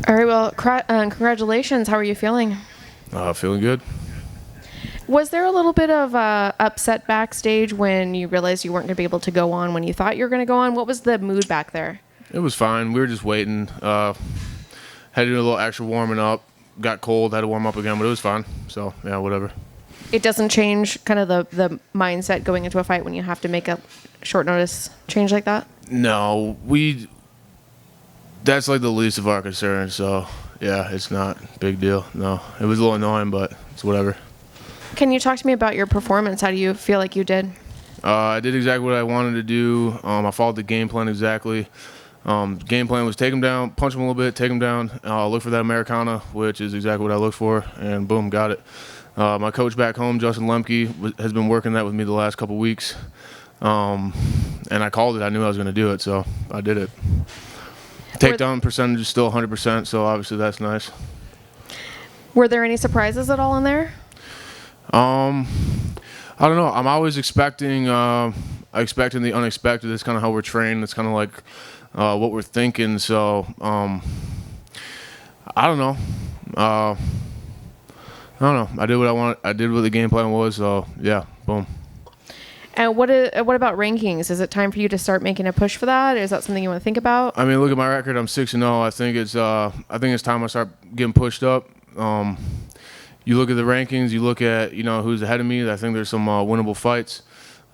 All right, well, congratulations. How are you feeling? Feeling good. Was there a little bit of upset backstage when you realized you weren't going to be able to go on when you thought you were going to go on? What was the mood back there? It was fine. We were just waiting. Had to do a little extra warming up. Got cold, had to warm up again, but it was fine. So, yeah, whatever. It doesn't change kind of the mindset going into a fight when you have to make a short notice change like that? No, that's like the least of our concerns. So, yeah, it's not a big deal. No, it was a little annoying, but it's whatever. Can you talk to me about your performance? How do you feel like you did? I did exactly what I wanted to do. I followed the game plan exactly. Game plan was take him down, punch him a little bit, take him down, look for that Americana, which is exactly what I looked for, and boom, got it. My coach back home, Justin Lemke, has been working that with me the last couple weeks, and I called it. I knew I was going to do it, so I did it. Takedown percentage is still 100%, so obviously that's nice. Were there any surprises at all in there? I don't know. I'm always expecting the unexpected. That's kind of how we're trained. That's kind of like what we're thinking. So I don't know. I don't know. I did what I wanted. I did what the game plan was. So yeah, boom. And what about rankings? Is it time for you to start making a push for that? Or is that something you want to think about? I mean, look at my record. I'm 6-0. I think it's time I start getting pushed up. You look at the rankings. You look at who's ahead of me. I think there's some winnable fights.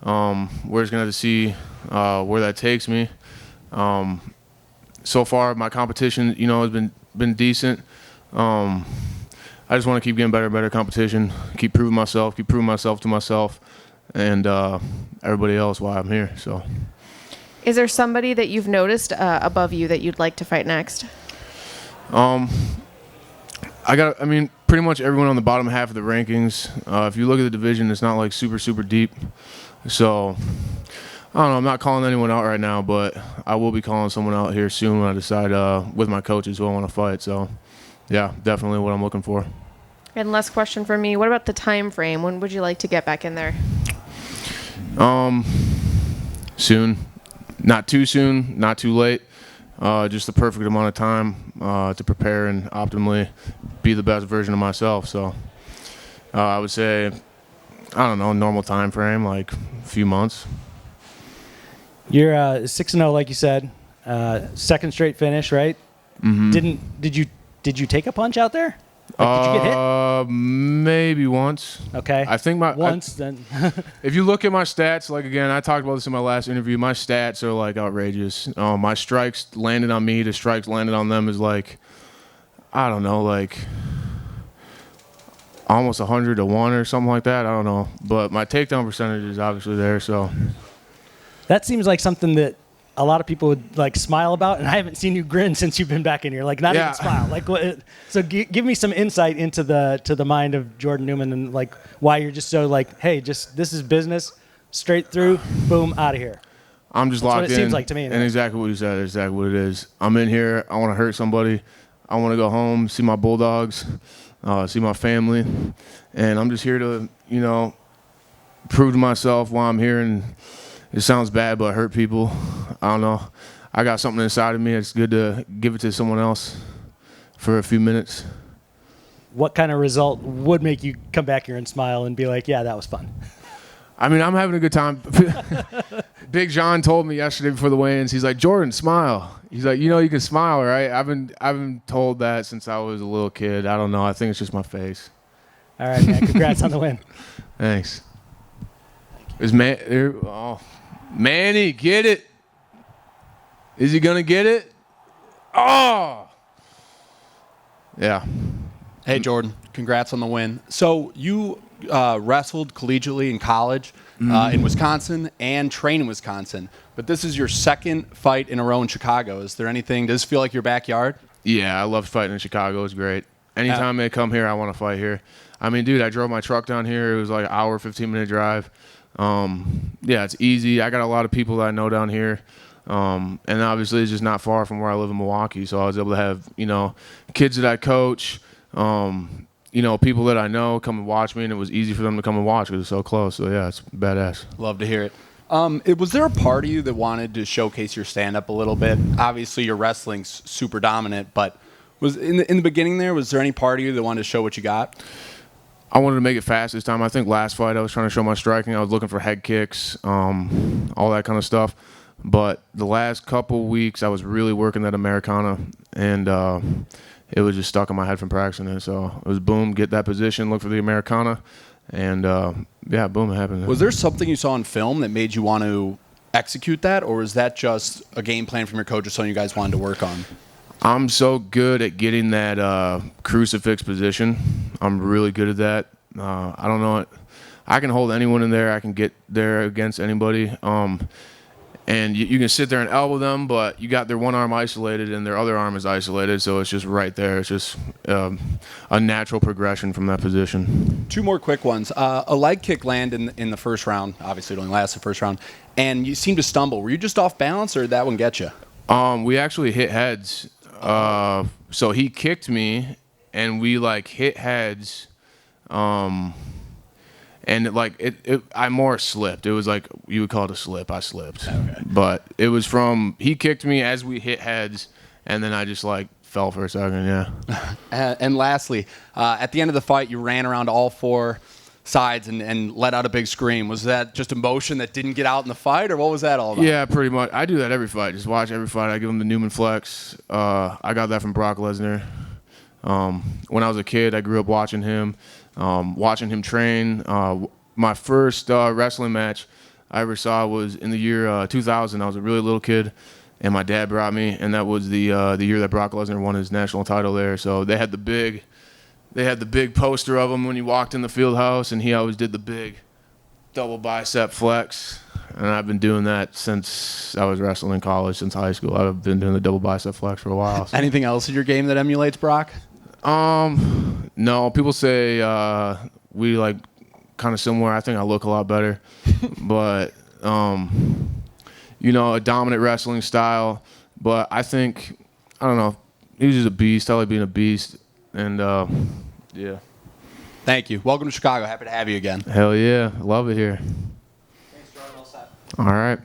We're just gonna have to see where that takes me. So far, my competition, has been decent. I just want to keep getting better and better competition. Keep proving myself to myself, and everybody else while I'm here. So, is there somebody that you've noticed above you that you'd like to fight next? Pretty much everyone on the bottom half of the rankings. If you look at the division, it's not like super, super deep. So, I don't know. I'm not calling anyone out right now, but I will be calling someone out here soon when I decide with my coaches who I want to fight. So, yeah, definitely what I'm looking for. And last question for me. What about the time frame? When would you like to get back in there? Soon. Not too soon, not too late. Just the perfect amount of time to prepare and optimally be the best version of myself. So I would say, I don't know, normal time frame, like a few months. You're 6-0, like you said. Second straight finish, right? Mm-hmm. Did you take a punch out there? Did you get hit? Maybe once. Okay. I think then. If you look at my stats, like again, I talked about this in my last interview. My stats are like outrageous. My strikes landed on me, the strikes landed on them is like, I don't know, like almost 100 to 1 or something like that. I don't know, but my takedown percentage is obviously there. So that seems like something that a lot of people would like smile about, and I haven't seen you grin since you've been back in here. Like not even smile. Like what? So give me some insight into the mind of Jordan Newman and like why you're just so like, hey, just this is business, straight through, boom, out of here. I'm just locked in. That's what it seems like to me. And exactly what you said, exactly what it is. I'm in here. I want to hurt somebody. I want to go home, see my Bulldogs, see my family, and I'm just here to prove to myself why I'm here. And it sounds bad, but hurt people. I don't know. I got something inside of me. It's good to give it to someone else for a few minutes. What kind of result would make you come back here and smile and be like, yeah, that was fun? I mean, I'm having a good time. Big John told me yesterday before the weigh-ins, he's like, Jordan, smile. He's like, you can smile, right? I've been told that since I was a little kid. I don't know. I think it's just my face. All right, man. Congrats on the win. Thanks. Manny, get it. Is he going to get it? Oh! Yeah. Hey, Jordan. Congrats on the win. So you wrestled collegiately in college in Wisconsin and trained in Wisconsin. But this is your second fight in a row in Chicago. Is there anything? Does this feel like your backyard? Yeah, I love fighting in Chicago. It's great. Anytime they come here, I want to fight here. I mean, dude, I drove my truck down here. It was like an hour, 15-minute drive. Yeah, it's easy. I got a lot of people that I know down here. And obviously it's just not far from where I live in Milwaukee. So I was able to have, kids that I coach, people that I know come and watch me, and it was easy for them to come and watch because it's so close. So yeah, it's badass. Love to hear it. Was there a part of you that wanted to showcase your stand-up a little bit? Obviously your wrestling's super dominant, but Was in the beginning there? Was there any part of you that wanted to show what you got? I wanted to make it fast this time. I think last fight I was trying to show my striking. I was looking for head kicks, all that kind of stuff. But the last couple weeks I was really working that Americana, and it was just stuck in my head from practicing it. So it was boom, get that position, look for the Americana, and yeah, boom, it happened. Was there something you saw in film that made you want to execute that, or was that just a game plan from your coach or something you guys wanted to work on? I'm so good at getting that crucifix position. I'm really good at that. I don't know. I can hold anyone in there. I can get there against anybody. And you can sit there and elbow them, but you got their one arm isolated and their other arm is isolated, so it's just right there. It's just a natural progression from that position. 2 more quick ones. A leg kick land in the first round. Obviously, it only lasts the first round. And you seemed to stumble. Were you just off balance, or did that one get you? We actually hit heads. So he kicked me, and we hit heads. And I more slipped. It was like you would call it a slip. I slipped. Okay. But it was from he kicked me as we hit heads, and then I just fell for a second. Yeah. And lastly, at the end of the fight, you ran around all 4 sides and let out a big scream. Was that just emotion that didn't get out in the fight, or what was that all about? Yeah, pretty much. I do that every fight. Just watch every fight. I give him the Newman flex. I got that from Brock Lesnar. When I was a kid, I grew up watching him train. My first wrestling match I ever saw was in the year 2000. I was a really little kid, and my dad brought me, and that was the year that Brock Lesnar won his national title there. So they had the big poster of him when he walked in the field house, and he always did the big double bicep flex. And I've been doing that since I was wrestling in college, since high school. I've been doing the double bicep flex for a while. So. Anything else in your game that emulates Brock? No. People say we kind of similar. I think I look a lot better, but a dominant wrestling style. But I think I don't know. He was just a beast. I like being a beast, and yeah. Thank you. Welcome to Chicago. Happy to have you again. Hell yeah, love it here. Thanks, Jordan. All set. All right.